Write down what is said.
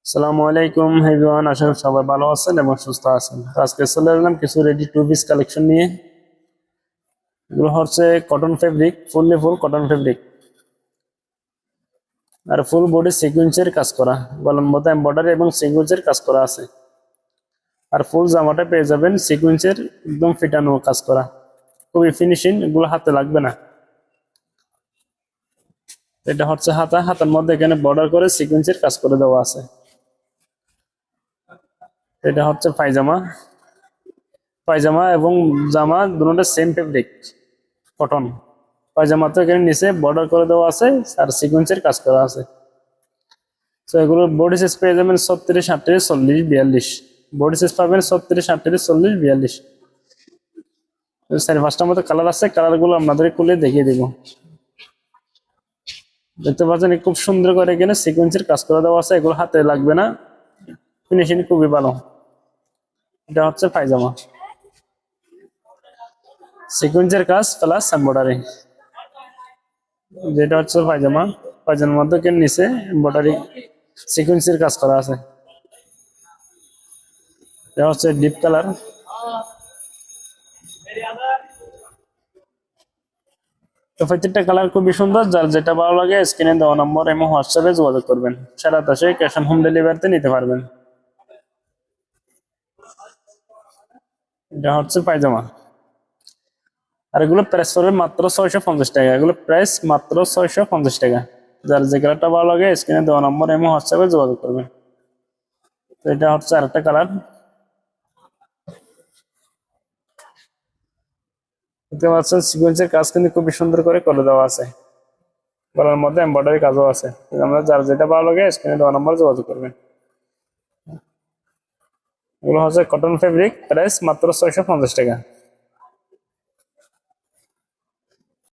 আসসালামু আলাইকুম এভরিওয়ান, আশা করি সবাই ভালো আছেন এবং সুস্থ আছেন। আজকে চলে এলাম কিছু রেডি টু পিস কালেকশন নিয়ে। এগুলো হচ্ছে cotton fabric, full cotton fabric আর ফুল বডি সিকুয়েন্সের কাজ করা, গলার মধ্যে এমব্রয়ডারি এবং সিকুয়েন্সের কাজ করা আছে। আর ফুল জামাটা পেয়ে যাবেন সিকুয়েন্সের একদম ফিটানো কাজ করা, খুবই ফিনিশিং, এগুলো হাতে লাগবে না। এটা হচ্ছে হাতার মধ্যে এখানে বর্ডার করে সিকুয়েন্সের কাজ করে দেওয়া আছে। এটা হচ্ছে পায়জামা পায়জামা এবং জামা দুটোটা সেম ফেব্রিক, কটন। পায়জামা তো এখানে নিচে বর্ডার করে দেওয়া আছে আর সিকোয়েন্সের কাজ করা আছে। তো এগুলো বডি সাইজ পেয়ে যাবেন 36, 38, 40, 42। বডি সাইজ পাবেন 36, 38, 40, 42। 4-5টার মতো কালার আছে, কালারগুলো আপনাদের খুলে দেখিয়ে দিব। দেখতে পাচ্ছেন খুব সুন্দর করে এখানে সিকোয়েন্সের কাজ করে দেওয়া আছে, এগুলো হাতে লাগবে না, ফিনিশিং খুবই ভালো। এটা হচ্ছে পায়জামা, সিকোয়েন্সের কাজ প্লাস এমব্রয়ডারি। যেটা হচ্ছে পায়জামার মধ্যে নিচে এমব্রয়ডারি সিকোয়েন্সের কাজ করা আছে। এটা হচ্ছে ডিপ কালার। তো প্রত্যেকটা কালার খুবই সুন্দর, যার যেটা ভালো লাগে স্ক্রিনে দেওয়া নম্বর এবং হোয়াটসঅ্যাপে যোগাযোগ করবেন। সারা দেশে ক্যাশ অন হোম ডেলিভারিতে নিতে পারবেন। এটা হচ্ছে পায়জামা, আর এগুলো প্রাইস পড়বে মাত্র 650 টাকা। এগুলো প্রাইস মাত্র 650 টাকা। যার যে কালারটা ভালো লাগে স্ক্রিনে দেওয়া নম্বর এবং হোয়াটসঅ্যাপে যোগাযোগ করবেন। তো এটা হচ্ছে আরেকটা কালার। দেখতে পাচ্ছেন সিকোয়েন্সের কাজ কিন্তু খুবই সুন্দর করে দেওয়া আছে, গলার মধ্যে এমব্রয়ডারি কাজও আছে। আমরা যার যেটা ভালো লাগে স্ক্রিনে দেওয়া নম্বর যোগাযোগ করবেন। এগুলো হচ্ছে কটন ফেব্রিক, প্রাইস মাত্র 650 টাকা।